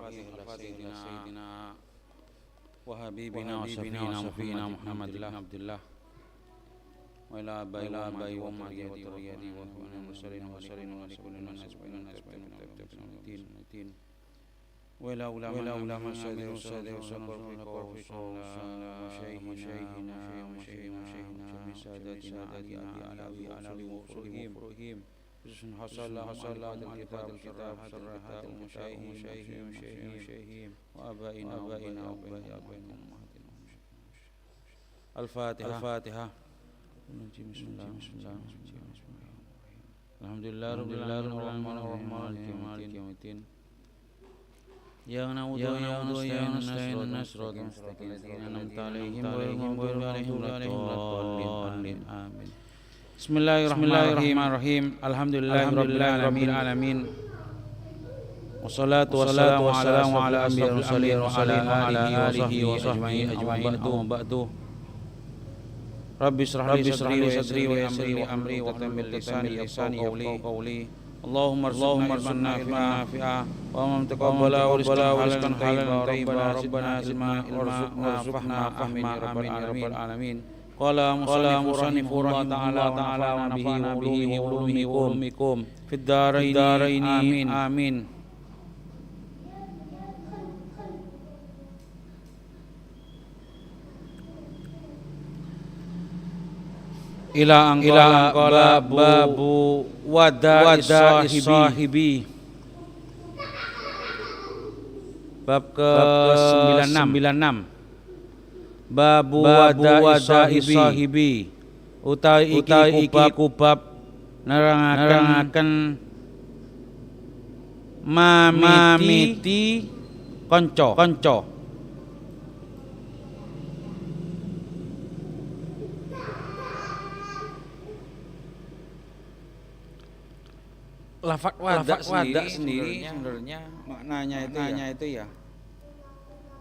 سيدنا وحبيبنا وشفينا محمد بن عبد الله وإلى آبائه وأمهاته وذريته والمرسلين ولكل الناس الدين وإلى علماء الشهداء والصبر وشيخنا ساداتنا على وفرهم حصل الكتاب سرها المشاهين وآبائنا الفاتحة بسم الله الحمد لله رب العالمين الرحمن مالك يوم الدين إياك نعبد وإياك نستعين اهدنا الصراط المستقيم أنعمت عليهم غير المغضوب عليهم ولا الضالين آمين بسم الله الرحمن الرحيم الحمد لله رب العالمين والصلاة والسلام على أشرف المرسلين وعلى آله وصحبه أجمعين بعد رب اشرح لي صدري ويسر لي أمري واحلل من لساني يفقهوا قولي اللهم ارزقنا علما نافعا ومن تقبل ورزقا حلالا طيبا ربنا زدنا وارزقنا فهما آمين يا رب العالمين قال مصنف الله تعالى ونفعنا به وعلومكم في الدارين آمين ila angkala babu wada'i sahibi bab ke-96 babu wada'i sahibi utawi iki bab nerangaken mamiti kanca lafaz wada sendiri sebenarnya maknanya itu ya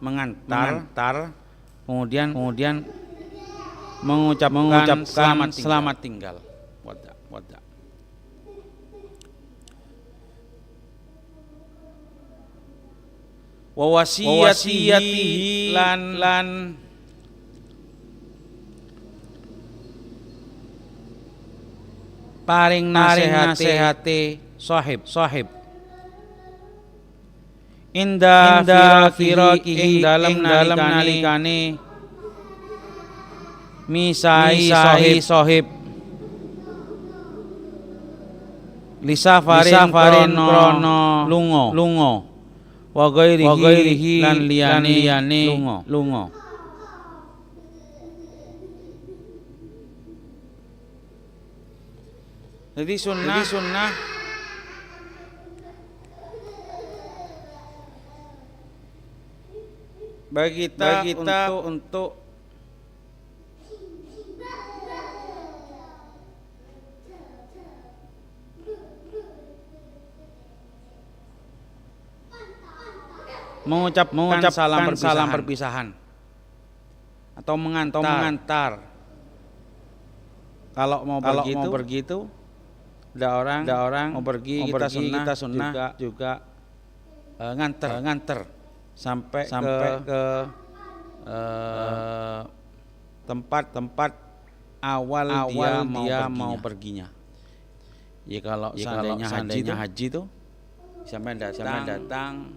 mengantar kemudian mengucapkan selamat tinggal wada wa wasiyatihi lan paring nasihate sahib inda firaqihi dalam nalikane misai sahib lisafarin krono lunga wa ghairihi lan liyane lunga jadi sunnah bagi kita untuk mengucapkan salam perpisahan atau mengantar. Kalau mau pergi itu ada orang mau pergi kita sunnah juga nganter sampai ke tempat awal dia mau perginya. Ya kalau seandainya haji itu sampai datang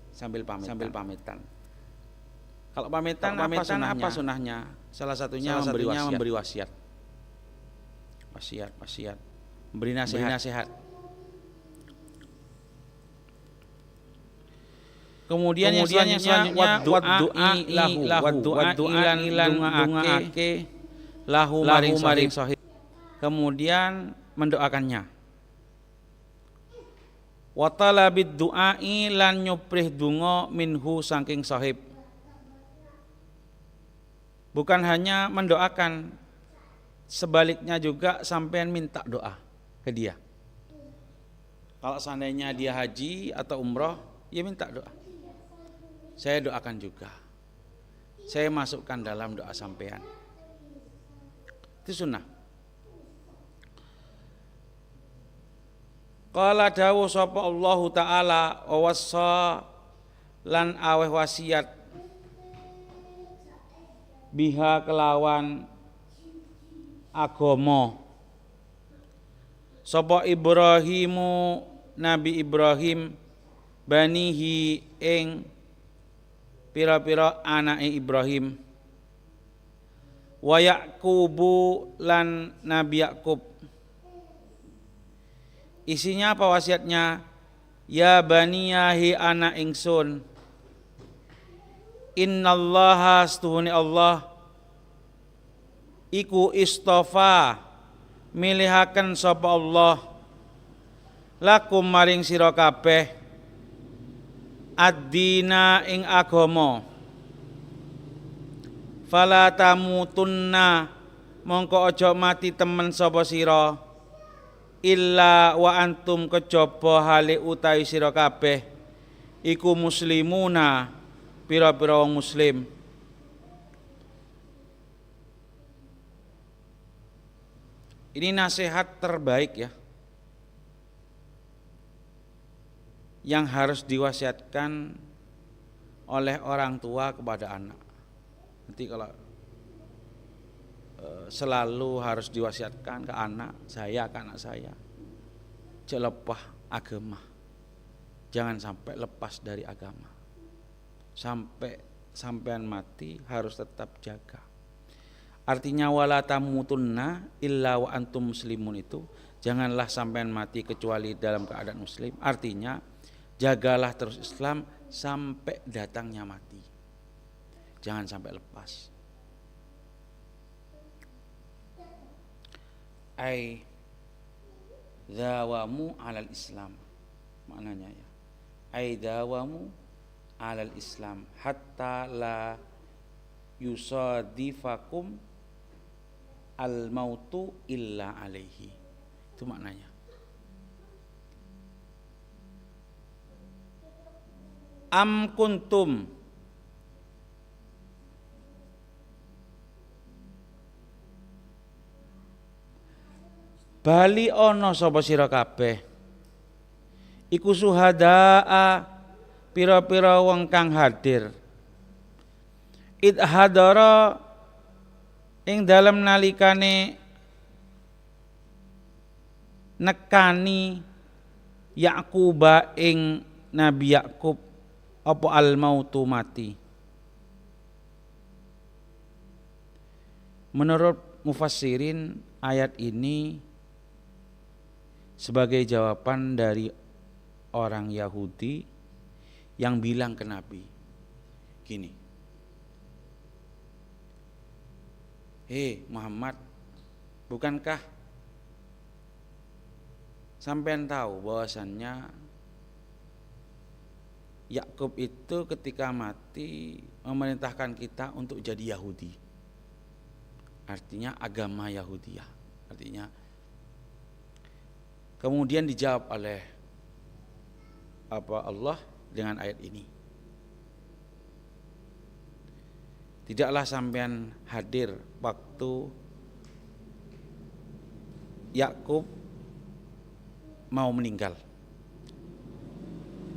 sambil pamitan. Kalau pamitan apa sunahnya? Salah satunya memberi wasiat. Memberi nasihat. Kemudian yang selanjutnya waddu'a ilan dungaake lahu maring sahib. Kemudian mendoakannya. Wa talabid du'ai lan nyuprih donga minhu saking sahib. Bukan hanya mendoakan, sebaliknya juga sampean minta doa ke dia. Kalau seandainya dia haji atau umroh, ya minta doa. Saya doakan juga. Saya masukkan dalam doa sampean. Itu sunnah. Qala dawu sapa Allah taala wa wassa lan aweh wasiat biha kelawan agama sapa Ibrahimu Nabi Ibrahim banihi ing pira-pira anake Ibrahim wa Yaqubu lan Nabi Yakub. Isinya apa wasiatnya? Ya baniyahi anak ingsun, innallaha astuhuni Allah iku istofa milihaken sapa Allah lakum maring sira kabeh ad-dina ing agama fala tamutunna mongko aja mati temen sapa sira illa wa antum kejaba hale utawi sira kabeh iku muslimuna pira-pira wong muslim. Ini nasihat terbaik ya yang harus diwasiatkan oleh orang tua kepada anak. Nanti kalau selalu harus diwasiatkan ke anak saya, jelepah agama, jangan sampai lepas dari agama, sampean mati harus tetap jaga. Artinya wala tamutunna illa wa antum muslimun itu janganlah sampean mati kecuali dalam keadaan muslim. Artinya jagalah terus Islam sampai datangnya mati, jangan sampai lepas. Ai dawamu alal Islam, maknanya ya, ai dawamu alal Islam hatta la yusadifakum al mautu illa alaihi, itu maknanya. Am kuntum bali ana sapa sira kabeh iku suhadaa pira-pira wong kang hadir id hadara ing dalem nalikane nekani Yaquba ing Nabi Yakub apa al mautu mati. Menurut mufassirin ayat ini sebagai jawaban dari orang Yahudi yang bilang ke Nabi gini, Muhammad, bukankah sampean tahu bahwasannya Yakub itu ketika mati memerintahkan kita untuk jadi Yahudi, artinya agama Yahudiyah, artinya. Kemudian dijawab oleh Allah dengan ayat ini. Tidaklah sampean hadir waktu Yakub mau meninggal.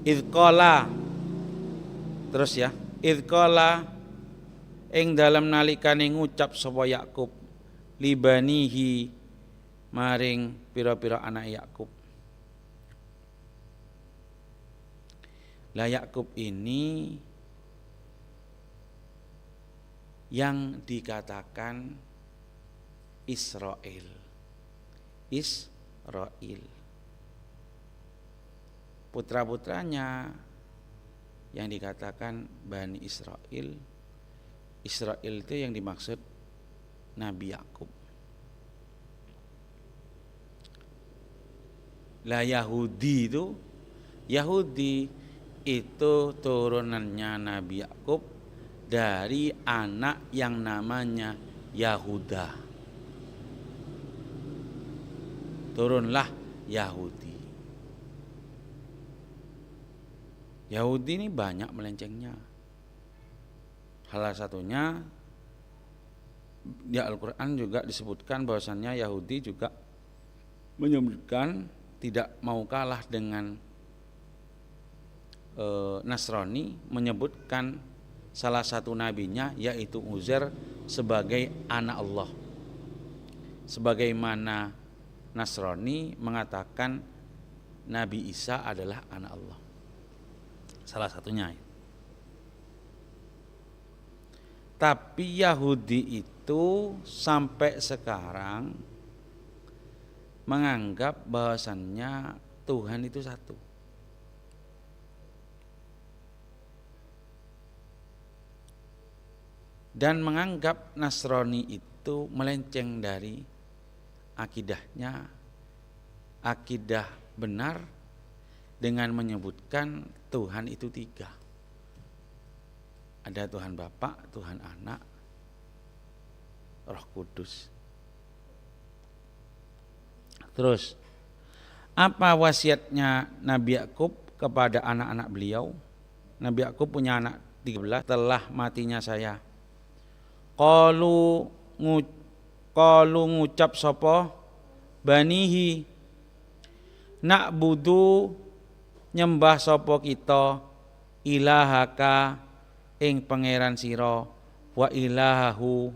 Idqala, terus ya, idqala ing dalam nalikane ngucap sapa Yakub libanihi maring pira-pira anak Yakub. Lah Yakub ini yang dikatakan Israel. Putra-putranya yang dikatakan Bani Israel. Israel itu yang dimaksud Nabi Yakub. Lah Yahudi itu turunannya Nabi Yakub dari anak yang namanya Yahuda. Turunlah Yahudi. Yahudi ini banyak melencengnya. Salah satunya di Al-Quran juga disebutkan bahwasannya Yahudi juga menyebutkan tidak mau kalah dengan Nasrani menyebutkan salah satu nabinya yaitu Uzair sebagai anak Allah. Sebagaimana Nasrani mengatakan Nabi Isa adalah anak Allah. Salah satunya. Tapi Yahudi itu sampai sekarang menganggap bahwasannya Tuhan itu satu. Dan menganggap Nasrani itu melenceng dari akidahnya, akidah benar dengan menyebutkan Tuhan itu tiga. Ada Tuhan Bapa, Tuhan Anak, Roh Kudus. Terus, apa wasiatnya Nabi Yakub kepada anak-anak beliau? Nabi Yakub punya anak 13 setelah matinya saya. Qalu ngucap sapa banihi nak budu nyembah sapa kita ilahaka ing pangeran sira wa ilahahu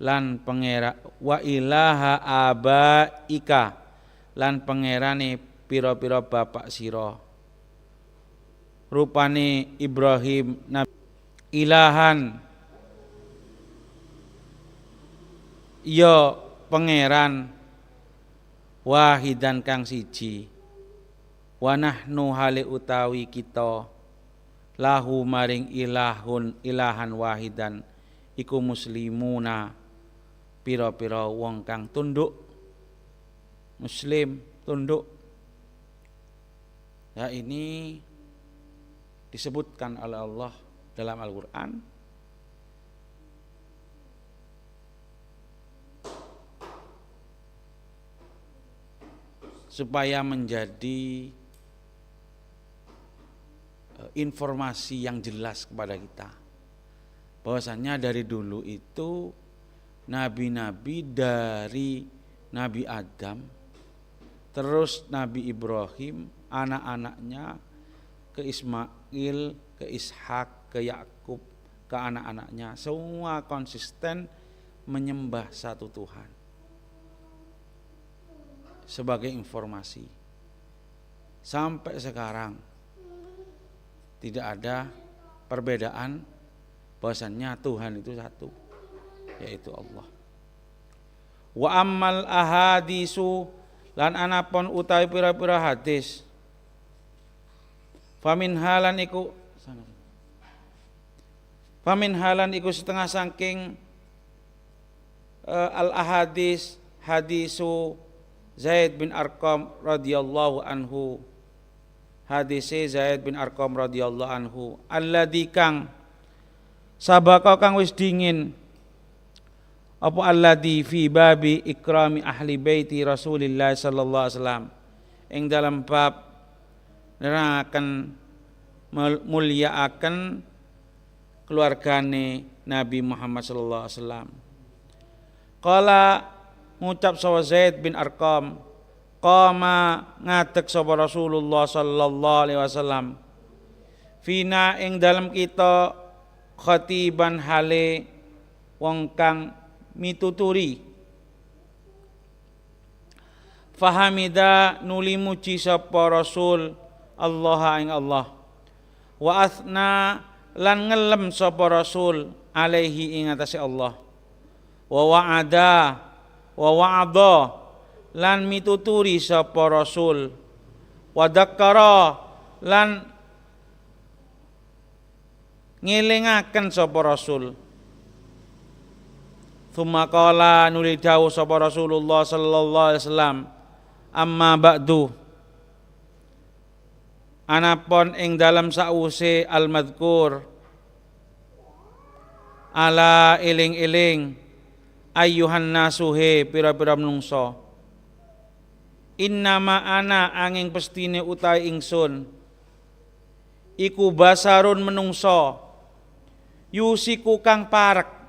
lan pangera wa ilaha abaika lan pangerane pira-pira bapak sira rupane Ibrahim nabi ilahan ya pangeran wahidan kang siji wa nahnu hale utawi kita lahu maring ilahan wahidan iku muslimuna pira-pira wong kang tunduk muslim tunduk. Ya, ini disebutkan oleh Allah dalam Al-Qur'an supaya menjadi informasi yang jelas kepada kita bahwasanya dari dulu itu nabi-nabi dari Nabi Adam terus Nabi Ibrahim anak-anaknya ke Ismail, ke Ishak, ke Yakub, ke anak-anaknya semua konsisten menyembah satu Tuhan. Sebagai informasi sampai sekarang tidak ada perbedaan bahwasannya Tuhan itu satu yaitu Allah. Wa ammal ahadisu lan anapun utawi pira-pira hadis famin halan iku setengah saking al ahadis hadisu Zaid bin Arqam radhiyallahu anhu hadise Zaid bin Arqam radhiyallahu anhu alladzi kang sabaka kang wis dingin apa alladzi fi babi ikrami ahli baiti Rasulillah sallallahu alaihi wasallam ing dalam bab nerangkan mulyaaken keluargane Nabi Muhammad sallallahu alaihi wasallam. Qala ngucap sapa Zaid bin Arqam qama ngadeg sapa Rasulullah sallallahu alaihi wasallam fina ing dalam kita khatiban hale wong kang mituturi fahamida nuli muji sapa Rasul Allah ing Allah wa asna lan ngelem sapa Rasul alaihi ing atase Allah wa wa'ada wa wa'adha lan mituturi sapa Rasul wa dzakkara lan ngelingaken sapa Rasul. Tsumma qala nuli dawuh sapa Rasulullah sallallahu alaihi wasallam amma ba'du anapun ing dalam sause al-madzkur ala iling-iling ayyuhan nasuhe pira-pira menungso innama ana angin pestine utahe ingsun iku basarun menungso yusiku kang parek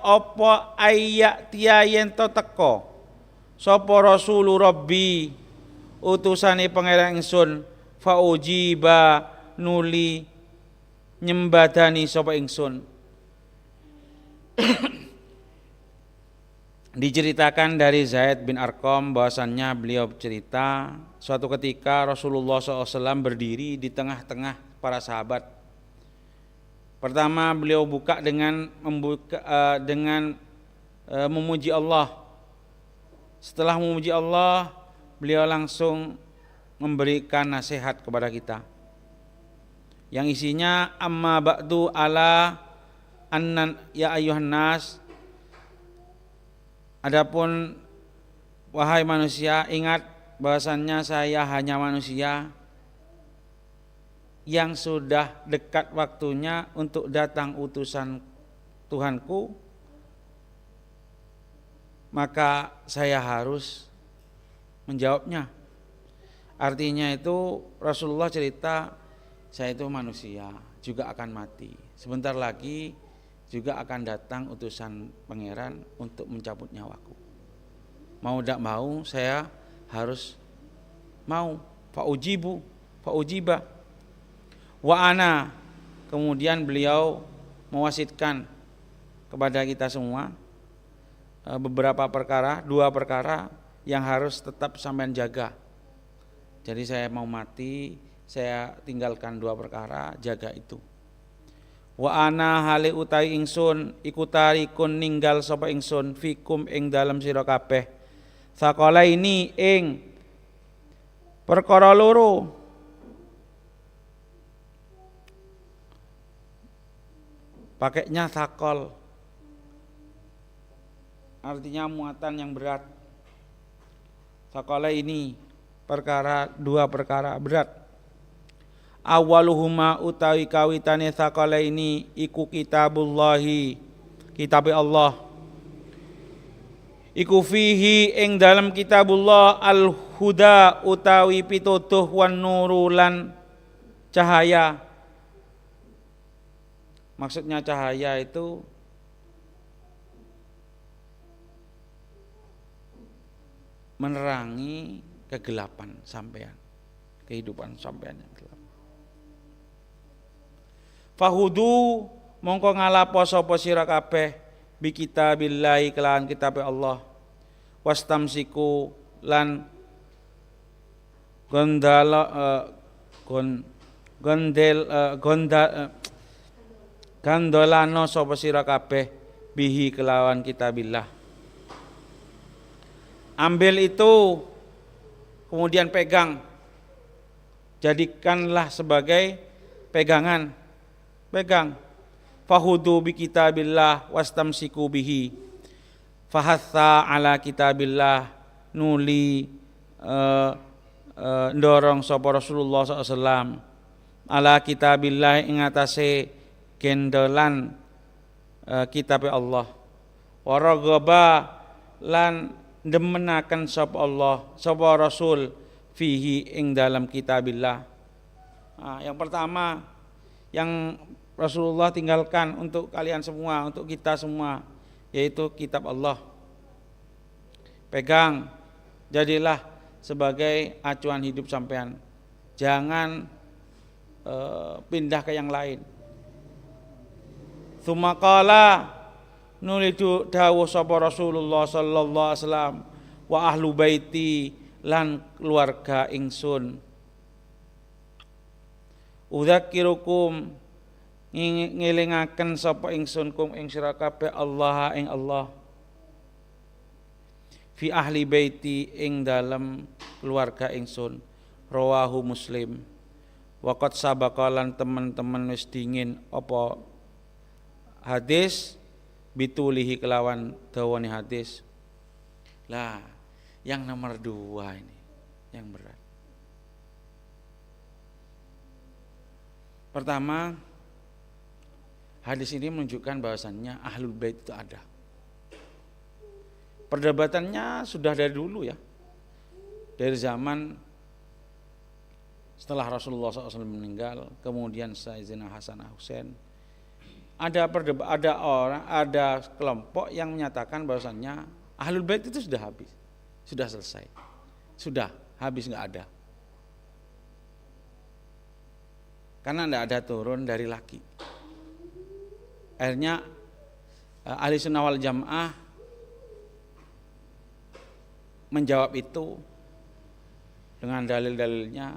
apa ayya tiayen to teko sapa Rasul Rabbi utusane pangeran ingsun fa ujiba nuli nyembadani sapa ingsun. Diceritakan dari Zaid bin Arqam bahwasannya beliau cerita suatu ketika Rasulullah SAW berdiri di tengah-tengah para sahabat. Pertama beliau buka dengan memuji Allah. Setelah memuji Allah, beliau langsung memberikan nasihat kepada kita yang isinya amma ba'du ala annan ya ayyuhan nas. Adapun wahai manusia, ingat bahwasannya saya hanya manusia yang sudah dekat waktunya untuk datang utusan Tuhanku, maka saya harus menjawabnya. Artinya itu Rasulullah cerita, saya itu manusia, juga akan mati. Sebentar lagi juga akan datang utusan pangeran untuk mencabut nyawaku. Mau tidak mau saya harus mau. Fa'ujiba. Wa ana. Kemudian beliau mewasitkan kepada kita semua beberapa perkara, 2 perkara yang harus tetap sampean jaga. Jadi saya mau mati, saya tinggalkan 2 perkara, jaga itu. Wa ana hale utai ingsun iku tarikun ninggal sapa ingsun fikum ing dalem sira kabeh sakala ini ing perkara loro. Pakainya sakol, artinya muatan yang berat. Sakala ini perkara, 2 perkara berat. Awaluhuma utawi kawitane sakala ini iku kitabullahi, kitab Allah. Iku fihi ing dalam kitabullah al-huda utawi pitutuh wan nuru lan cahaya. Maksudnya cahaya itu menerangi kegelapan sampean, kehidupan sampean yang gelap. Fahudu mongko ngalapo sapa sira kabeh bi kitabillahi kelawan kitab Allah. Wastamsiku lan gandolano sapa sira kabeh bihi kelawan kitabillah. Ambil itu kemudian pegang, jadikanlah sebagai pegangan. Pegang. Fahudu bi kitabillah wastamsiku bihi. Fahatha ala kitabillah nuli ndorong sapa Rasulullah SAW ala kitabillah ing atase gendolan kitab Allah. Waragaba lan demenaken sapa Allah sapa Rasul fihi ing dalam kitabillah. Yang pertama yang Rasulullah tinggalkan untuk kalian semua, untuk kita semua, yaitu kitab Allah. Pegang, jadilah sebagai acuan hidup sampean. Jangan pindah ke yang lain. Tsumma qala nulidu dawuh sapa Rasulullah sallallahu alaihi wasallam wa ahlu baiti lan keluarga ingsun. Udzakirukum ngelingaken sapa ingsun kum ing sira kabeh Allah ing Allah fi ahli baiti ing dalem keluarga ingsun. Rawahu Muslim. Waqat sabaqalan teman-teman wis dingin apa hadis bitulihi kelawan dawane hadis. Lah, yang nomor 2 ini yang berat. Pertama, hadis ini menunjukkan bahwasannya Ahlul Bait itu ada. Perdebatannya sudah dari dulu ya. Dari zaman setelah Rasulullah SAW meninggal, kemudian Sayyidina Hasan Husain, ada kelompok yang menyatakan bahwasannya Ahlul Bait itu sudah habis, sudah selesai, sudah habis nggak ada. Karena nggak ada turun dari laki. Akhirnya ahli sunnah wal jamaah menjawab itu dengan dalil-dalilnya.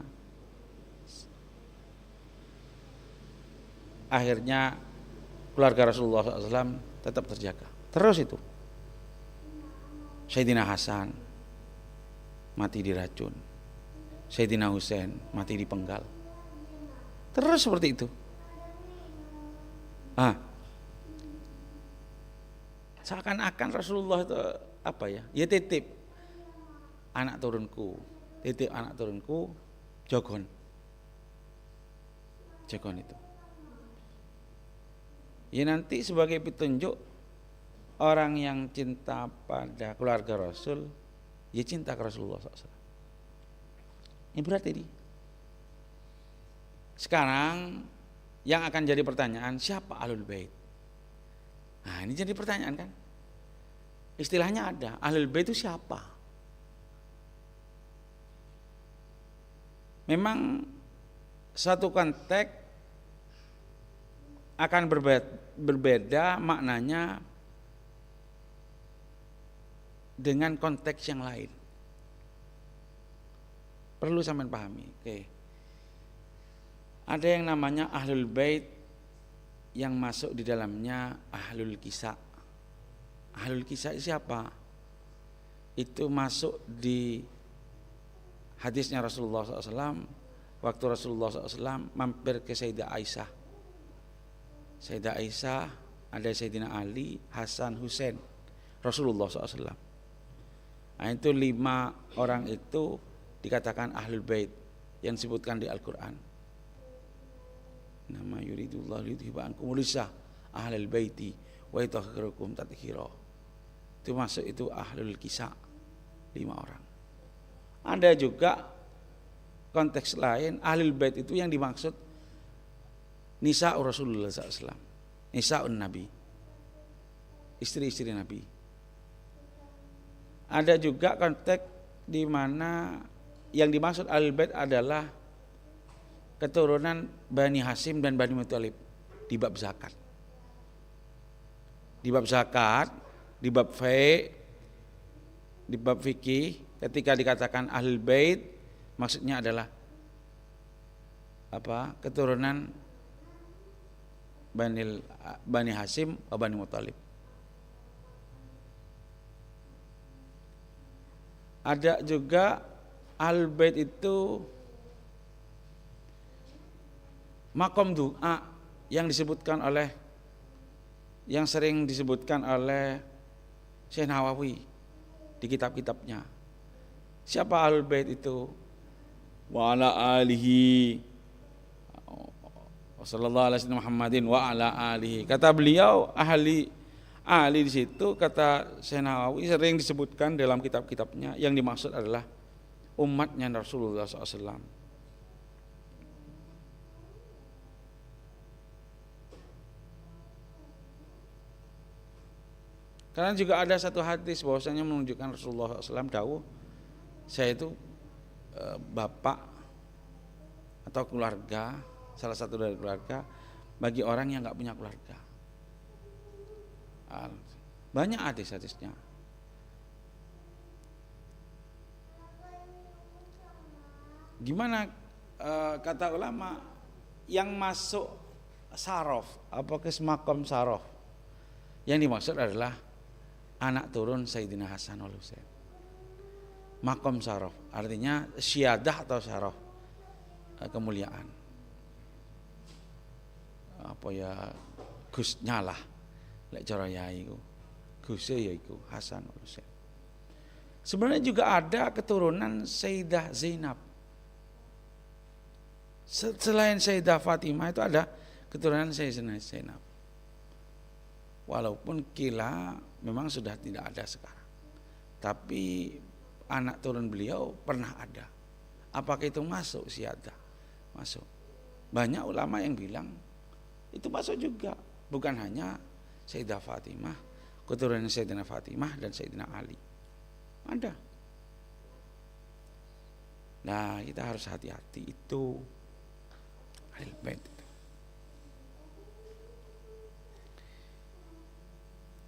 Akhirnya keluarga Rasulullah SAW tetap terjaga. Terus itu Sayyidina Hasan mati diracun, Sayyidina Husain mati dipenggal. Terus seperti itu. Seakan-akan Rasulullah itu apa ya? Ya titip anak turunku, Jogon itu. Ya nanti sebagai petunjuk orang yang cinta pada keluarga Rasul, ya cinta ke Rasulullah SAW. Ini berarti ini. Sekarang yang akan jadi pertanyaan, siapa Ahlul Bait? Nah ini jadi pertanyaan kan. Istilahnya ada, Ahlul Bait itu siapa? Memang satu konteks akan berbeda maknanya dengan konteks yang lain. Perlu sampean pahami. Oke. Ada yang namanya Ahlul Bait yang masuk di dalamnya Ahlul Kisah. Ahlul Kisah siapa? Itu masuk di hadisnya Rasulullah SAW. Waktu Rasulullah SAW mampir ke Sayyidah Aisyah. Sayyidah Aisyah, ada Sayyidina Ali, Hasan, Husain, Rasulullah SAW. Nah itu 5 orang itu dikatakan Ahlul Bait yang disebutkan di Al-Quran. Nama yuridullah liyudhiba ankum rijsa ahlul baiti wa yutahhirakum tathira. Itu masuk itu Ahlul Kisah 5 orang. Ada juga konteks lain Ahlul Bait itu yang dimaksud Nisa Rasulullah SAW, Nisa'un Nabi, istri-istri Nabi. Ada juga konteks di mana yang dimaksud Ahlul Bait adalah keturunan Bani Hasyim dan Bani Muthalib di bab zakat. Di bab zakat, di bab fiqh, di bab fikih, ketika dikatakan Ahlul Bait maksudnya adalah apa? Keturunan Bani Hasyim atau Bani Muthalib. Ada juga Ahlul Bait itu makom doa yang sering disebutkan oleh Syekh Nawawi di kitab-kitabnya. Siapa Ahlul Bait itu? Wa ala alihi Wassallallahu alaihi wasallam Muhammadin wa ala alihi. Kata beliau ahli di situ, kata Syekh Nawawi sering disebutkan dalam kitab-kitabnya yang dimaksud adalah umatnya Rasulullah SAW. Karena juga ada satu hadis bahwasanya menunjukkan Rasulullah SAW dawuh, saya itu bapak atau keluarga, salah satu dari keluarga bagi orang yang nggak punya keluarga. Banyak hadis-hadisnya. Gimana kata ulama yang masuk sarof, apa kesmakom sarof? Yang dimaksud adalah anak turun Sayyidina Hasan wal Husain. Makom sarof artinya syiadah atau sarof, kemuliaan. Apa ya Gusnya lah lek cara yai iku Guse ya iku Hasan Husain. Sebenarnya juga ada keturunan Sayyidah Zainab. Selain Sayyidah Fatimah itu ada keturunan Sayyidah Zainab. Walaupun kila memang sudah tidak ada sekarang. Tapi anak turun beliau pernah ada. Apakah itu masuk syiadah? Masuk. Banyak ulama yang bilang itu masuk juga, bukan hanya Sayyidah Fatimah, keturunan Sayyidina Fatimah dan Sayyidina Ali. Ada. Nah, kita harus hati-hati itu Ahlul Bait.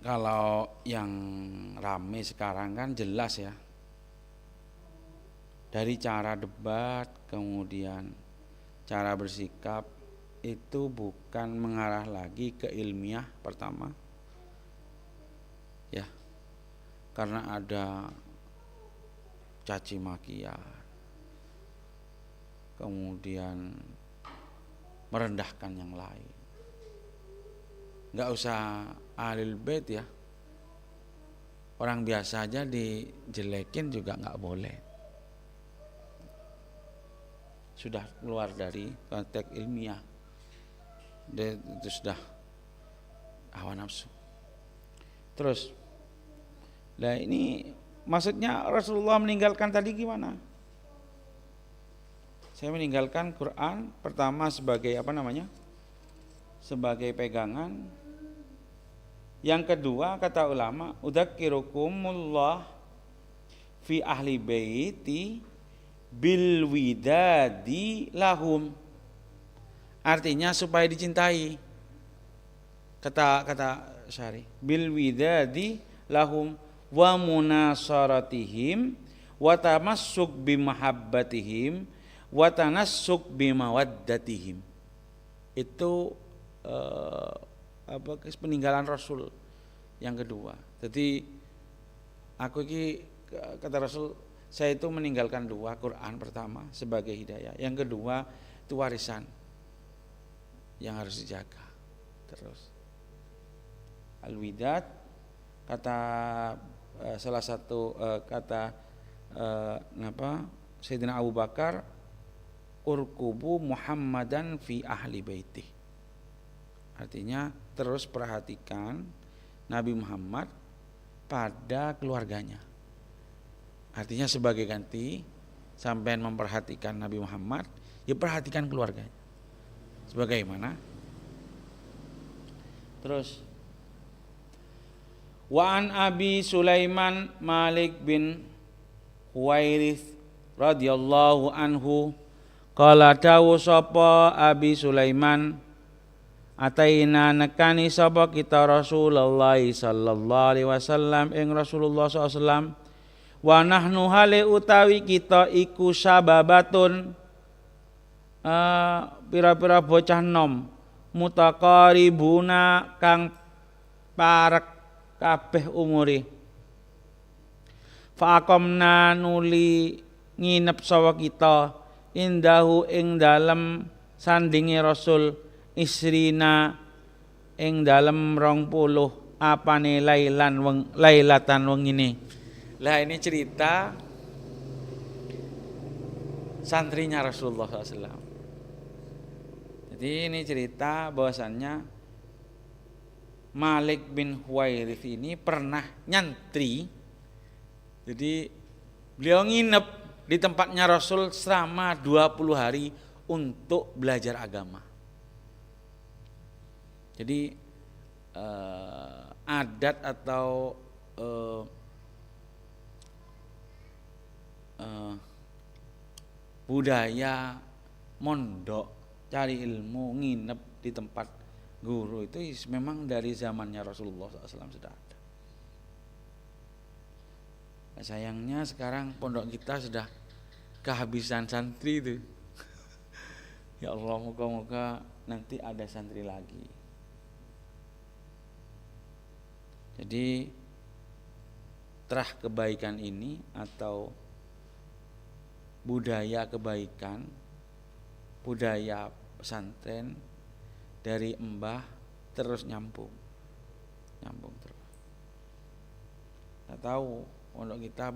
Kalau yang rame sekarang kan jelas ya, dari cara debat kemudian cara bersikap itu bukan mengarah lagi ke ilmiah pertama ya, karena ada caci makian, kemudian merendahkan yang lain. Nggak usah Ahlul Bait ya, orang biasa aja dijelekin juga nggak boleh, sudah keluar dari konteks ilmiah, itu sudah hawa nafsu. Terus, nah ini maksudnya Rasulullah meninggalkan tadi gimana? Saya meninggalkan Quran pertama sebagai sebagai pegangan. Yang kedua kata ulama, udzakirukumullah fi ahli baiti bil widadi lahum. Artinya supaya dicintai. Kata Syari, bil widadi lahum wa munasaratihim wa tamassuk bi mahabbatihim wa tanassuk bi mawaddatihim. Itu peninggalan Rasul yang kedua. Jadi aku ini kata Rasul, saya itu meninggalkan dua, Quran pertama sebagai hidayah, yang kedua itu warisan yang harus dijaga. Terus al-widad kata salah satu kata Sayyidina Abu Bakar, urkubu Muhammadan fi ahli baitih. Artinya terus perhatikan Nabi Muhammad pada keluarganya. Artinya sebagai ganti sampean memperhatikan Nabi Muhammad, ya perhatikan keluarganya. Sebagaimana? Terus wa an Abi Sulaiman Malik bin Huwairits radhiyallahu anhu qala dawu sapa Abi Sulaiman, ataina nekani sapa kita Rasulullah sallallahu alaihi wasallam ing Rasulullah sallallahu alaihi wasallam, wa nahnu hale utawi kita iku sababatun pira-pira bocah nom, mutaqaribuna kang parek kabeh umure. Fa aqamna nuli nginep sapa kita indahu ing dalem sandinge Rasul isrina ing dalem 20 apane lailatan wengine. Lah ini cerita santrinya Rasulullah SAW. Jadi ini cerita bahwasannya Malik bin Huwairits ini pernah nyantri. Jadi beliau nginep di tempatnya Rasul selama 20 hari untuk belajar agama. Jadi adat atau budaya mondok cari ilmu nginep di tempat guru itu memang dari zamannya Rasulullah SAW sudah ada. Nah, sayangnya sekarang pondok kita sudah kehabisan santri itu. Ya Allah, moga-moga nanti ada santri lagi. Jadi terah kebaikan ini atau budaya kebaikan, budaya pesantren dari Mbah terus nyambung terus. Kita tahu pondok kita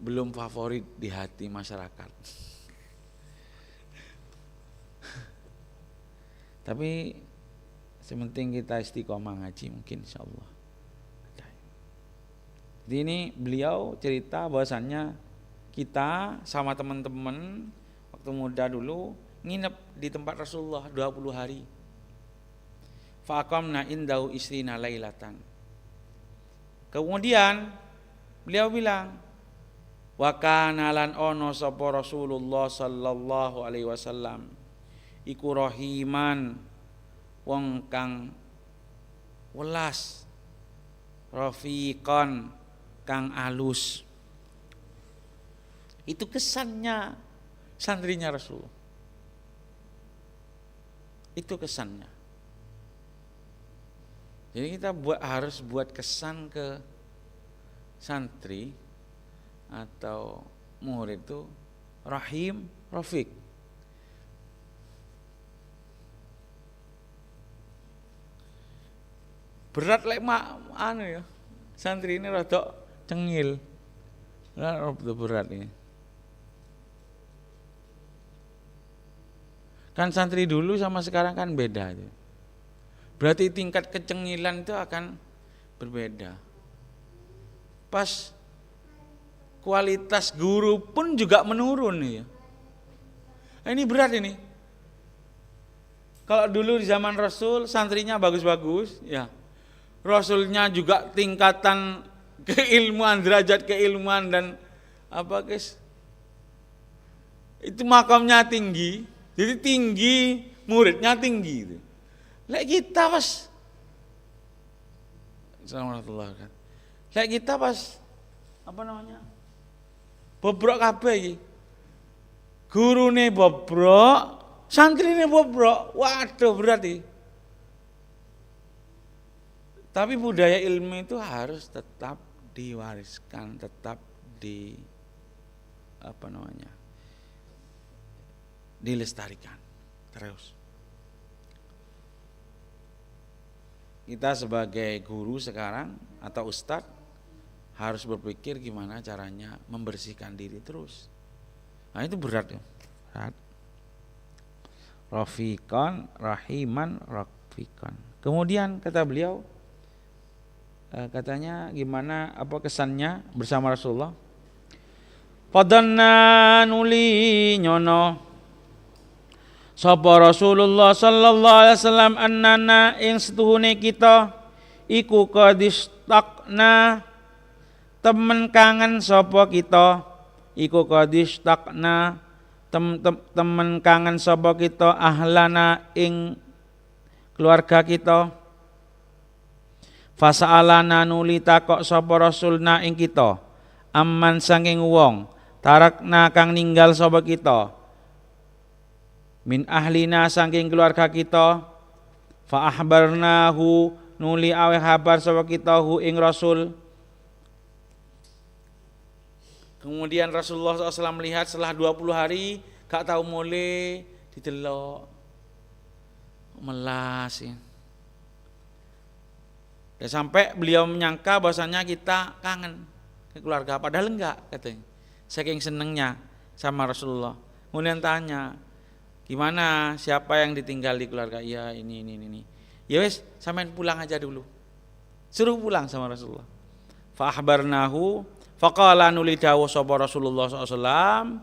belum favorit di hati masyarakat. Tapi sementing kita istiqomah ngaji mungkin insyaallah. Jadi ini beliau cerita bahwasannya kita sama teman-teman waktu muda dulu nginep di tempat Rasulullah 20 hari. Faqamna indahu isrina lailatan. Kemudian beliau bilang, Wa kana lan ono sapa Rasulullah sallallahu alaihi wasallam iku rahiman wong kang welas, rafiqan kang alus. Itu kesannya santrinya Rasul. Itu kesannya. Jadi kita harus buat kesan ke santri atau murid itu rahim, rafiq. Berat lek anu ya. Santri ini rada cengil. Rada berat ini. Kan santri dulu sama sekarang kan beda itu. Berarti tingkat kecengilan itu akan berbeda. Pas kualitas guru pun juga menurun ya. Ini berat ini. Kalau dulu di zaman Rasul santrinya bagus-bagus, ya. Rasulnya juga tingkatan keilmuan, derajat keilmuan dan apa guys? Itu makamnya tinggi. Jadi tinggi, muridnya tinggi itu. Lek kita pas Assalamualaikum. Lek kita pas apa namanya? Bobrok kabeh iki. Gurune bobrok, santrine bobrok. Waduh berarti. Tapi budaya ilmu itu harus tetap diwariskan, tetap dilestarikan terus. Kita sebagai guru sekarang atau ustadz harus berpikir gimana caranya membersihkan diri terus. Nah itu berat ya. Berat. Rafiqan, rahiman, rafiqan. Kemudian kata beliau, katanya gimana apa kesannya bersama Rasulullah? Fadanna nuli nyono sapa Rasulullah sallallahu alaihi wasallam annana ing setuhune kita iku kadistakna temen kangen sapa kita iku kadistakna temen kangen sapa kita ahlana ing keluarga kita. Fasa'alana nuli takok sapa Rasulna ing kita amman saking wong tarakna kang ninggal sapa kita min ahlina saking keluarga kita fa ahbarnahu nuli awe habar sapa kita hu ing Rasul. Kemudian Rasulullah SAW melihat setelah 20 hari gak tahu mulai didelok melas ya. Dan sampai beliau menyangka bahwasanya kita kangen ke keluarga, padahal enggak katanya. Saking senengnya sama Rasulullah. Kemudian tanya, gimana siapa yang ditinggal di keluarga? Iya ini. Ya wes, sampean pulang aja dulu. Suruh pulang sama Rasulullah. Fa ahbarnahu faqala nulidawu sapa Rasulullah SAW.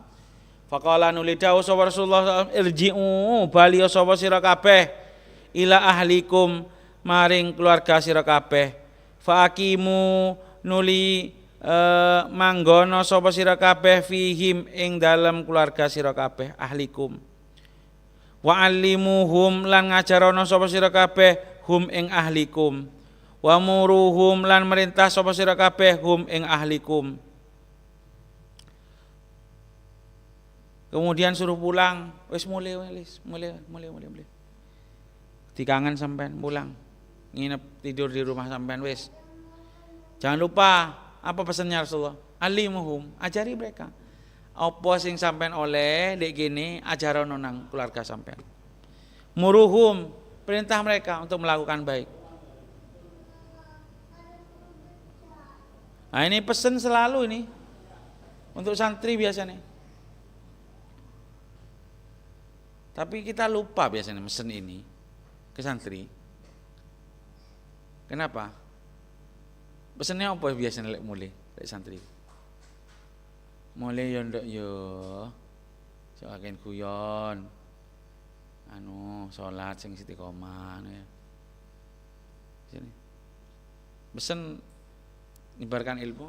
Faqala nulidawu sapa Rasulullah SAW, irji'u bali sapa sira kabeh ila ahlikum maring keluarga sira kabeh. Fa aqimu nuli manggono sapa sira kabeh fihim ing dalem keluarga sira kabeh ahlikum. Wa allimuhum lan ngajarono sapa sira kabeh hum ing ahlikum. Wa muruhum lan merintah sapa sira kabeh hum ing ahlikum. Kemudian suruh pulang, wis mulai. Dikangen sampean pulang. Nginep tidur di rumah sampean wis. Jangan lupa apa pesannya Rasulullah? Alimuhum, ajari mereka. Apa sing sampean oleh dek gini ajarono nang keluarga sampean. Muruhum, perintah mereka untuk melakukan baik. Nah ini pesan selalu ini untuk santri biasanya. Tapi kita lupa biasanya pesan ini ke santri. Kenapa? Pesannya apa biasanya lek mulai lek santri? Mulai yo nduk yo. Soaken guyon. Salat sing istiqomah ya. Sini. Pesan nyebarkan ilmu.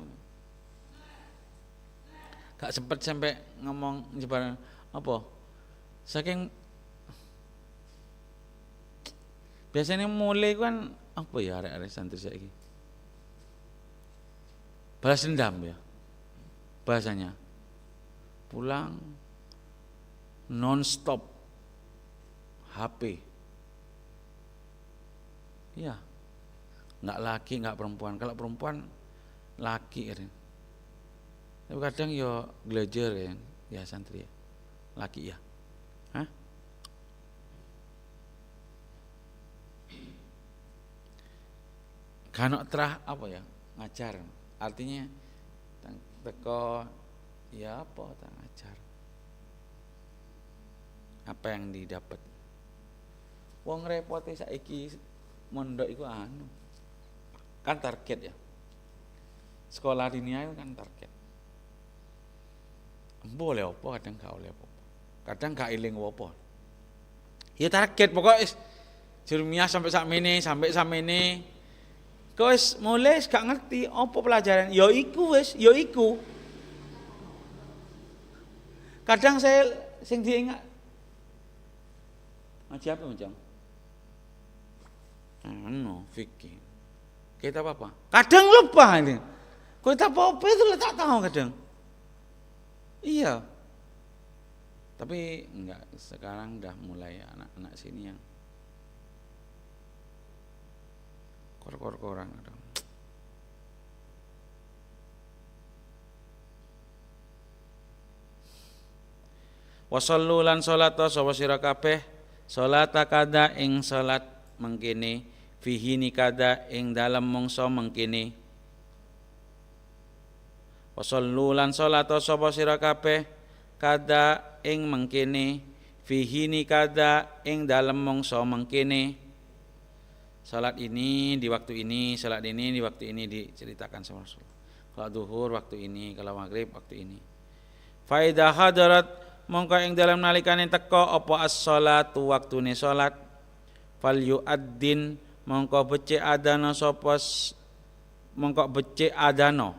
gak sempet sampai ngomong nyebar apa. Saking biasanya mulai kan apa ya arek-arek santri saiki. Balas dendam ya. Bahasanya. Pulang non-stop HP. Iya. Enggak laki, enggak perempuan. Kalau perempuan laki kan. Tapi kadang yo glajer ya santri ya. Laki ya. Hah? Kanok terah apa ya? Ngajar. Artinya teko ya apa tak ngajar. Apa yang didapat? Wong repote saiki mondok iku kan target ya. Sekolah dunia itu kan target. Boleh apa kadang gak oleh apa. Kadang gak eling apa. Ya target pokoknya jurumiyah sampai sakmene. Kau mulai gak ngerti apa pelajaran. Ya iku wis, ya iku. Kadang saya sing diingat ngaji apa macam? Fikih. Kita apa? Kadang lupa ini. Kita apa itu tak tahu kadang. Iya. Tapi enggak, sekarang udah mulai anak-anak sini yang kor-koran ada. Wasallu lan salata sapa sira kabeh salata kada ing salat mengkene fihi nikada ing dalem mangsa mengkene. Wasallu lan salata sapa sira kabeh kada ing mengkene fihi nikada ing dalem mangsa mengkene. Salat ini di waktu ini, salat ini di waktu ini diceritakan sama Rasulullah. Kalau zuhur waktu ini, kalau maghrib waktu ini. Fa idza hadarat mongko ing dalam nalikane teka apa as-shalatu waktune salat fal yu'addin mongko becik adana sapa mongko becik adana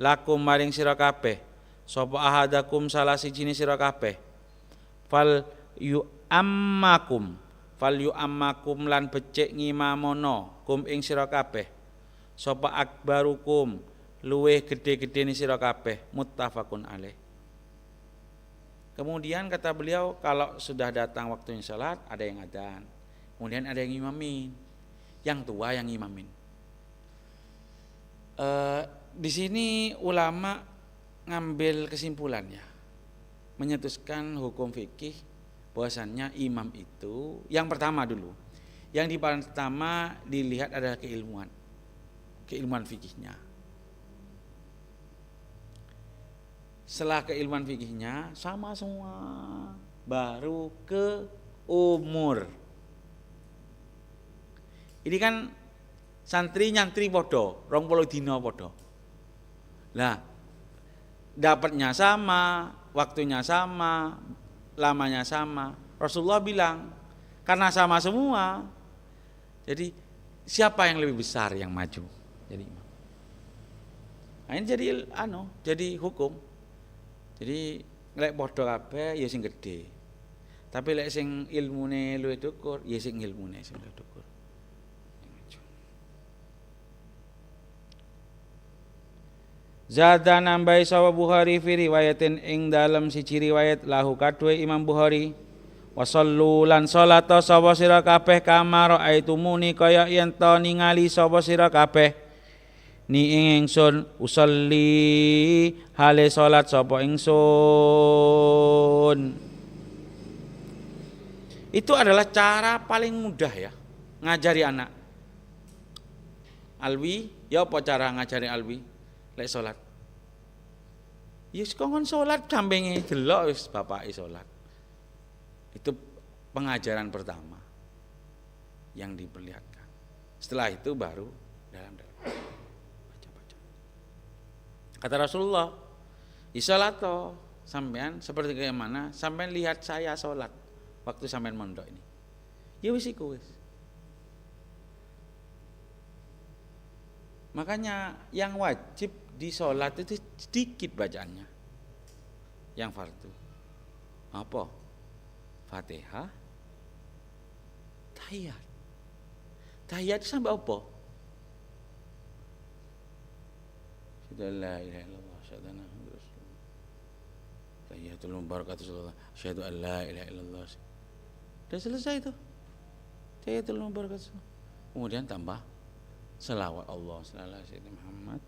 lakum maring sira kabeh sapa ahadakum salah sijine sira kabeh fal yu'ammakum lan becik ngimamono kum ing sira kabeh sapa akbarukum luweh gede-gedene sira kabeh muttafaqun alaih. Kemudian kata beliau kalau sudah datang waktunya salat ada yang adzan, kemudian ada yang imamin, yang tua yang imamin. Di sini ulama ngambil kesimpulannya, menyetuskan hukum fikih bahwasannya imam itu yang pertama dulu, yang pertama dilihat adalah keilmuan fikihnya. Setelah keilmuan fikihnya sama semua, baru ke umur. Ini kan santri nyantri podo, 20 dina podo. Lah, dapatnya sama, waktunya sama, lamanya sama. Rasulullah bilang, karena sama semua, jadi siapa yang lebih besar yang maju? Jadi, nah ini jadi hukum. Jadi lek padha kabeh ya sing gedhe. Tapi lek sing ilmune luwih dhuwur ya sing ilmune sing luwih dhuwur. Zada nambahi sawa Bukhari fi riwayatin ing dalem siji riwayat lahu kadue Imam Bukhari. Wasallu lan salata sapa sira kabeh kama raaitumuni kaya yen to ningali sapa sira kabeh. Ni ingsun usolli hale salat sapa ingsun. Itu adalah cara paling mudah ya ngajari anak. Alwi, ya apa cara ngajari Alwi lek salat? Ya kongkon salat sampinge delok wis bapake salat. Itu pengajaran pertama yang diperlihatkan. Setelah itu baru dalam kata Rasulullah, isolato sampean seperti kayak mana? Sampean lihat saya sholat waktu sampean mondok ini. Ya wis iku wis. Makanya yang wajib di sholat itu sedikit bacaannya. yang fardu. Apa? Fatihah, tahiyat. Tahiyat sampai apa? La ilaha illallah, asyhadu anna Muhammadar Rasulullah. Tahiyatul mubarakatuh sallallahu asyhadu an la ilaha illallah. Sudah selesai itu. Tahiyatul mubarakatuh. Kemudian tambah selawat Allah sallallahu alaihi Muhammad.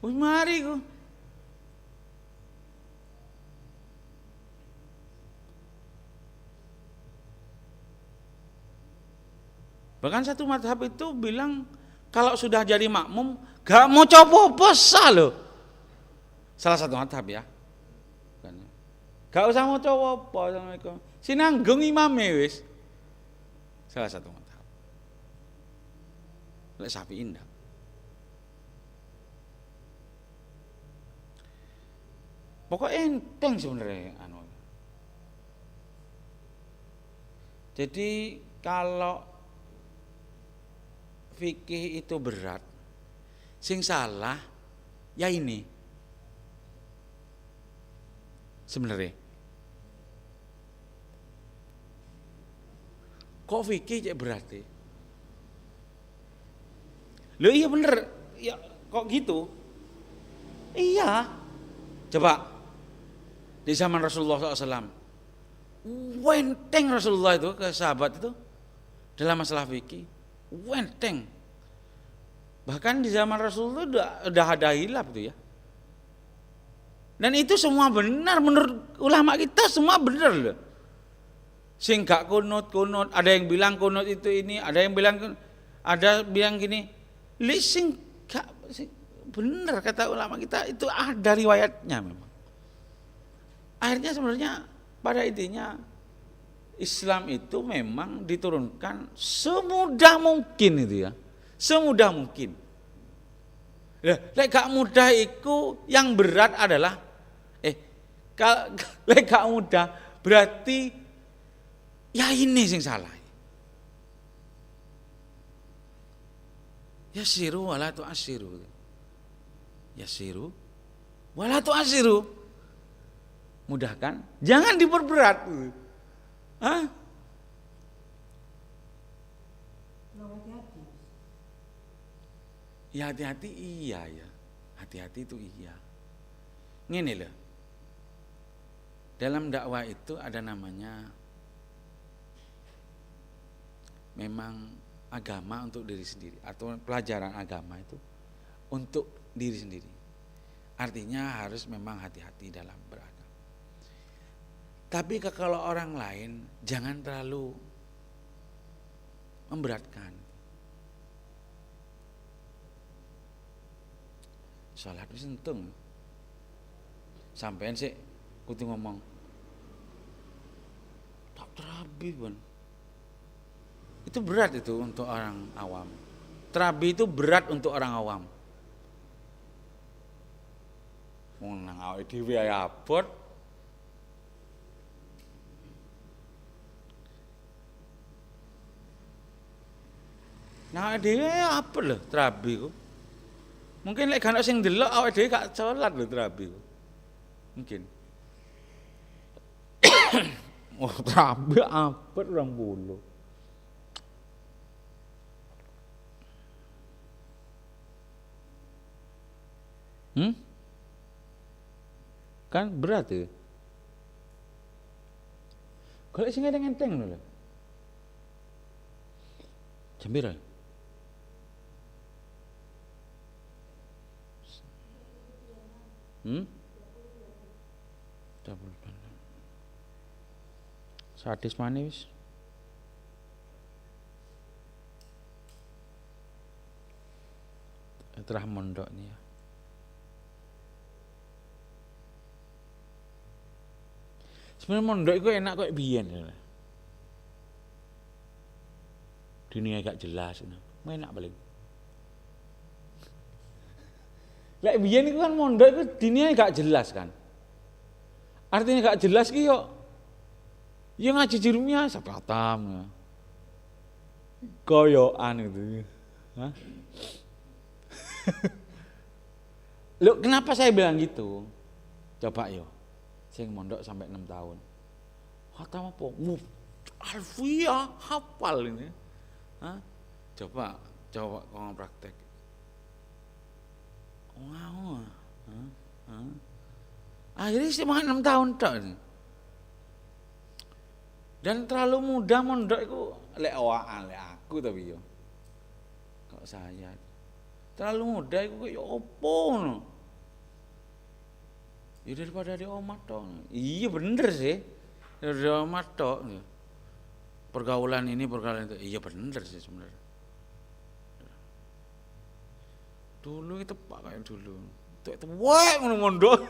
Wih mari ku. Bahkan satu mazhab itu bilang kalau sudah jadi makmum gak mau coba sah loh. Salah satu mazhab ya. Gak usah mau coba. Assalamualaikum. Sinanggung imame wis. Salah satu mazhab. Lek Syafi'i ndak. Pokoknya enteng sebenarnya anu. Jadi kalau fikih itu berat, sing salah ya ini sebenarnya. Kok fikih cek berarti? Loh iya bener, ya kok gitu? Iya, coba di zaman Rasulullah SAW, wenteng Rasulullah itu ke sahabat itu dalam masalah fikih. Wenteng. Bahkan di zaman Rasulullah udah ada hilaf tuh ya. Dan itu semua benar menurut ulama kita, semua benar loh. Sing gak kunut, ada yang bilang kunut itu ini, ada yang bilang gini. Sing gak benar kata ulama kita, itu ada riwayatnya memang. Akhirnya sebenarnya pada intinya Islam itu memang diturunkan semudah mungkin itu ya. Semudah mungkin. Lek gak mudah itu yang berat adalah lek gak mudah berarti ya ini sing salah. Yasiru wala tu'asiru. Yasiru wala tu'asiru. Mudahkan, jangan diperberat. Hah? Ya hati-hati iya ya. Hati-hati itu iya. Ngene loh. Dalam dakwah itu ada namanya memang agama untuk diri sendiri atau pelajaran agama itu untuk diri sendiri. Artinya harus memang hati-hati dalam beragama. Tapi kalau orang lain jangan terlalu memberatkan. Salat wis entung. Sampean sih kudu ngomong. Tak terabi, Bun. Itu berat itu untuk orang awam. Terabi itu berat untuk orang awam. Wong nang awake dhewe ae abot. Nah, dhewe apa lho terabi ku? Mungkin lek gak sing ndelok awake dhewe gak salat lho terabi ku. Mungkin. Oh, terabi apa 20. Kan berat ya. Kalau sing enteng lho. Jambira. Double bandang. Sadis manis. Terah mondok nih ya. Sebenarnya mondok itu enak kok biyen. Dunia gak jelas, enak paling. Lek biyen iku kan mondok iku dinine gak jelas kan. Artinya gak jelas ki yo ngaji jurumnya sabatam. Koyokan gitu. Hah? Loh, kenapa saya bilang gitu? Coba yo. Sing mondok sampai 6 tahun. Khatam apa? Alfiyah hafal ini. Hah? Coba kau praktek. Wow. Akhirnya sih mah 6 tahun tok. Dan terlalu muda mondok itu lek aku tapi yo. Kok saya terlalu muda itu kayak opo ngono. Ya daripada di omah tok. Iya bener sih. Daripada omah tok. Pergaulan itu. Iya bener sih sebenarnya. Dulu itu pak kayak dulu. Itu wah ngono mondok.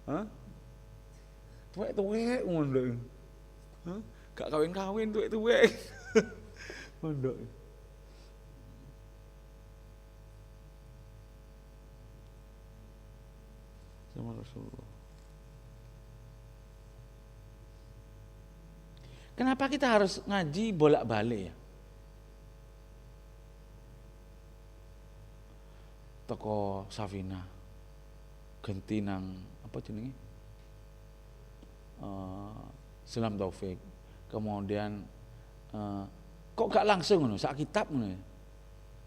Hah? Tuwek mondok. Hah? Gak kawin tuwek. Mondok. Sama Rasulullah. Kenapa kita harus ngaji bolak-balik ya? Toko Safina ganti nang apa jenenge? Sulam Taufik. Kemudian kok gak langsung ngono, sak kitab ngono.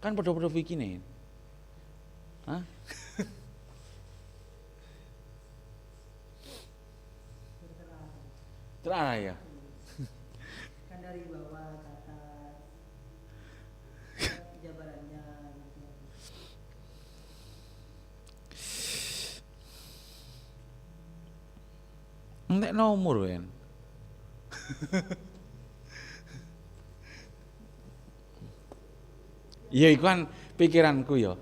Kan padha-padha fikine. Hah? Terarah ya? Kan dari bawah ke atas jabarannya gitu. Entek nomor kan. Iya itu kan pikiranku ya.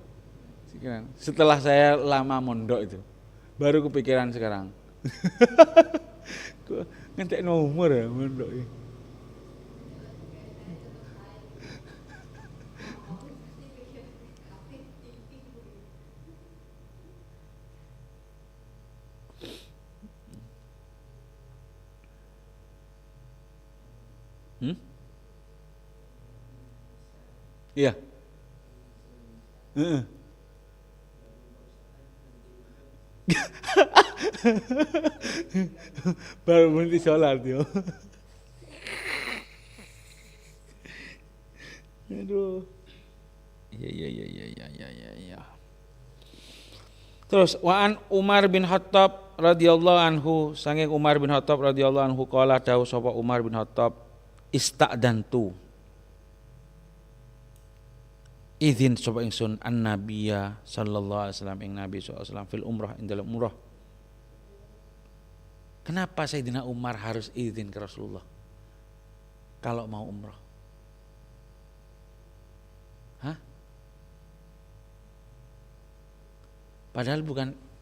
Setelah saya lama mondok itu baru kepikiran sekarang. Ngentek nomor ya mondok ini. Iya. Baru berhenti sholat yo. Aduh. Iya. Terus waan Umar bin Khattab radhiyallahu anhu, saking Umar bin Khattab radhiyallahu anhu qala dawuh sapa Umar bin Khattab ista'dantu izin sapa ingsun an-nabiyya sallallahu alaihi wasallam ing Nabi sallallahu alaihi wasallam fil umrah ing dalam umrah. Kenapa Sayyidina Umar harus izin ke Rasulullah kalau mau umrah? Hah? Padahal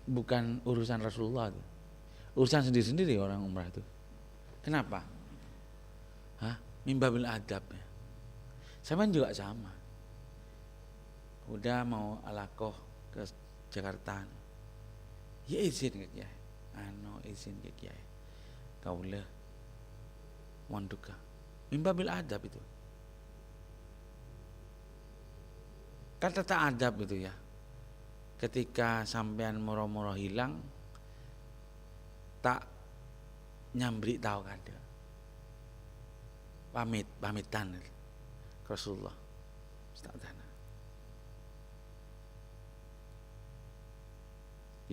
bukan urusan Rasulullah itu. Urusan sendiri-sendiri orang umrah itu. Kenapa? Hah? Mimbabil adab ya. Sama juga sama. Udah mau alakoh ke Jakarta. Ya izin ke Kiai. Izin ke Kiai. Kaula wanduka. Mimbabil adab itu. Kan tata adab itu ya. Ketika sampean moro-moro hilang tak nyambri tahu kada. Pamitan Rasulullah. Ustazana.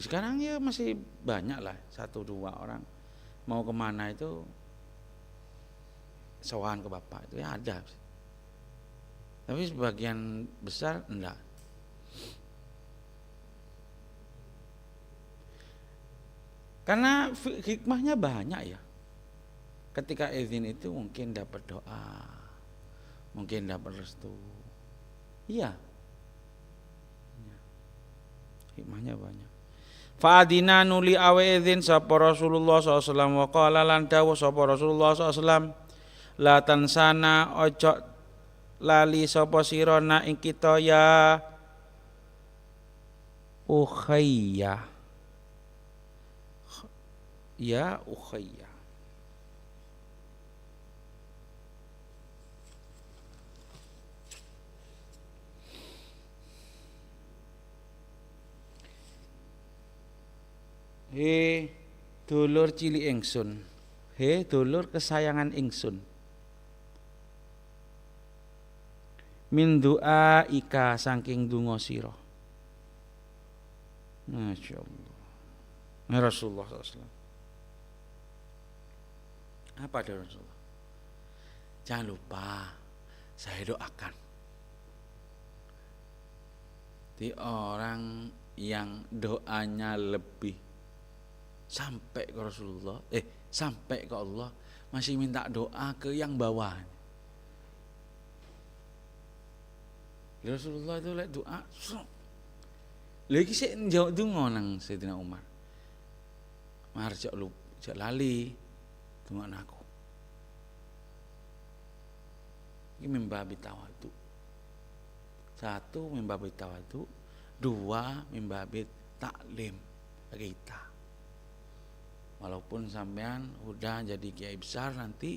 Sekarang ya masih banyak lah 1-2 orang mau kemana itu sowan ke bapak itu ya ada. Tapi sebagian besar enggak. Karena hikmahnya banyak ya. Ketika izin itu mungkin dapat doa, mungkin dapat restu. Iya. Hikmahnya banyak. Fa'adina nuli awe izin sapa Rasulullah SAW wa qala lan dawuh sapa Rasulullah SAW la tansana ojo lali sapa sira na ing kita ya ukhayya ya ukhayya. dulur cilik ingsun, he dulur kesayangan ingsun. Min doa ika saking donga sira. Masyaallah. Rasulullah SAW. Apa ada Rasulullah? Jangan lupa saya doakan di orang yang doanya lebih sampai ke Rasulullah, sampai ke Allah, masih minta doa ke yang bawah. Rasulullah itu lek doa, lagi sih jawab donga nang Sayyidina Umar. Marjak lu, jak lali, donga aku. Ini mimbabi tawadu. Satu mimbabi tawadu, dua mimbabi taklim bagi kita. Walaupun sampean udah jadi kiai besar nanti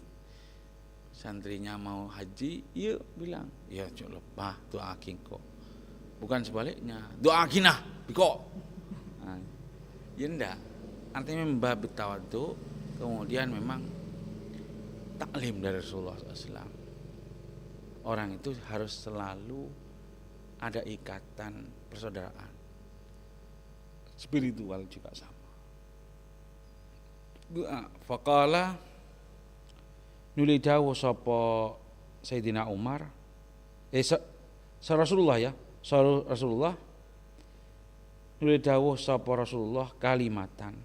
santrinya mau haji, yuk bilang, ya cok lepah doakin kok. Bukan sebaliknya, doakin ah, kok. Nah, ya enggak. Artinya mimbabi tawadu, kemudian memang taklim dari Rasulullah SAW. Orang itu harus selalu ada ikatan persaudaraan. Spiritual juga sama. Faqala nuli dawuh sapa Sayyidina Umar. Rasulullah ya, Rasulullah nuli dawuh sapa Rasulullah kalimatan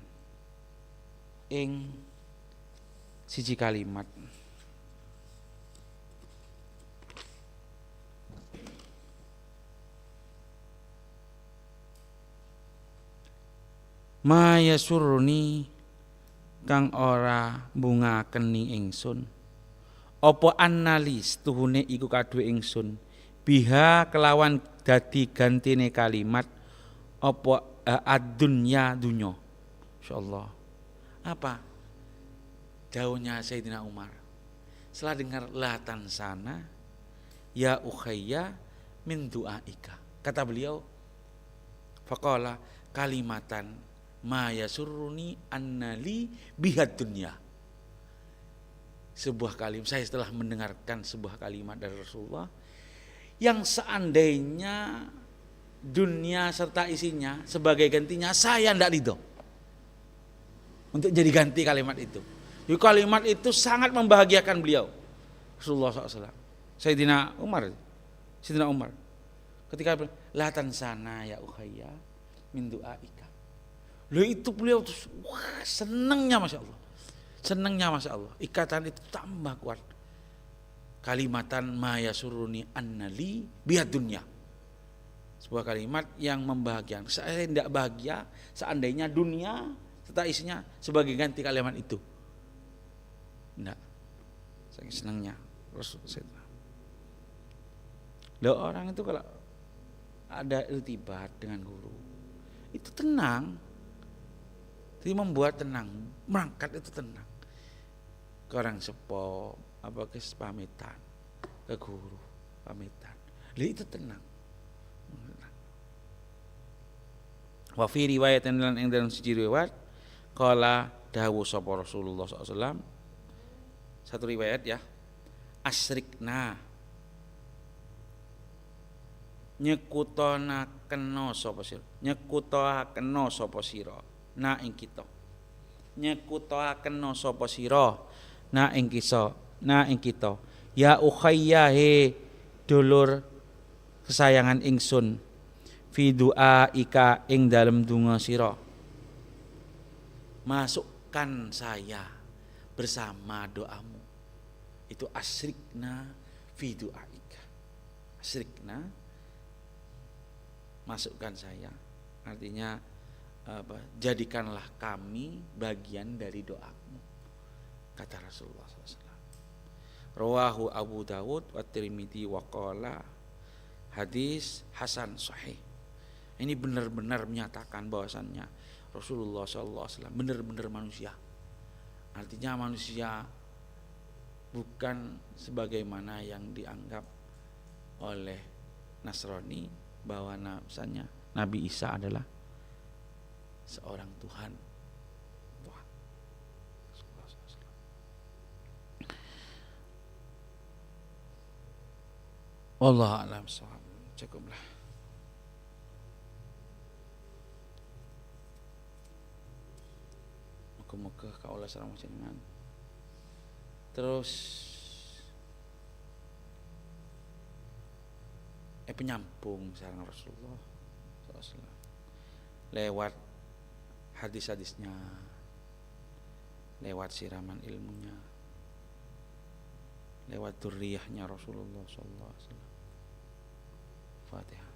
ing siji kalimat. Ma yasurni kang ora bungaken ingsun apa analis tuhune iku kadue ingsun biha kelawan dadi gantine kalimat apa ad-dunya dunya. Insyaallah. Apa jauhnya Sayyidina Umar setelah dengar latan sana ya ukhayya min du'aika, kata beliau faqala kalimatan ma yasurruni annali bihad dunya. Sebuah kalimat, saya setelah mendengarkan sebuah kalimat dari Rasulullah yang seandainya dunia serta isinya sebagai gantinya saya tidak ridho untuk jadi ganti kalimat itu. Kalimat itu sangat membahagiakan beliau Rasulullah SAW. Sayyidina Umar ketika latan sana ya ukhayya min du'aika. Loh itu beliau tuh senangnya Masya Allah, ikatan itu tambah kuat. Kalimatan ma yasuruni annali bihad dunya, sebuah kalimat yang membahagiakan. Saya tidak bahagia seandainya dunia serta isinya sebagai ganti kalimat itu. Tidak, saking senangnya Rasulullah. Loh orang itu kalau ada irtibat dengan guru itu tenang. Jadi membuat tenang, merangkat itu tenang. Ke orang sepo, ke pamitan, ke guru pamitan. Itu tenang. Wa fi riwayatin lan ing dalam siji riwayat qala dawuh sapa Rasulullah SAW. Satu riwayat ya. Asrikna nyekutana sapa sira. Nyekutana sapa sira. Na ing kita nyekutaken sapa sira na ing kita ya ukhayya he dulur kesayangan ingsun fi du'a ika ing dalem donga sira, masukkan saya bersama doamu. Itu asyrikna fi du'a ika, asyrikna masukkan saya, artinya jadikanlah kami bagian dari doamu, kata Rasulullah SAW. Rawahu Abu Dawud wa Tirmidzi wa qala hadis hasan sahih. Ini benar-benar menyatakan bahwasannya Rasulullah SAW benar-benar manusia. Artinya manusia bukan sebagaimana yang dianggap oleh Nasrani bahwa misalnya Nabi Isa adalah seorang Tuhan. Allah alam shawab. Cukuplah. Muga-muga kaula sareng jenengan terus penyambung sareng Rasulullah SAW lewat hadis-hadisnya, lewat siraman ilmunya, lewat dzurriyyahnya Rasulullah SAW. Fatihah.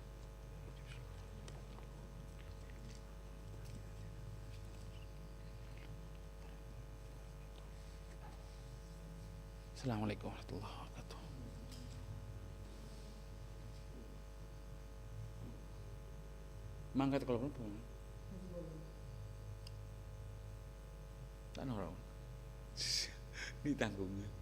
Assalamualaikum warahmatullahi wabarakatuh. Mangkat kalau belum tak nora. Ini tanggungnya.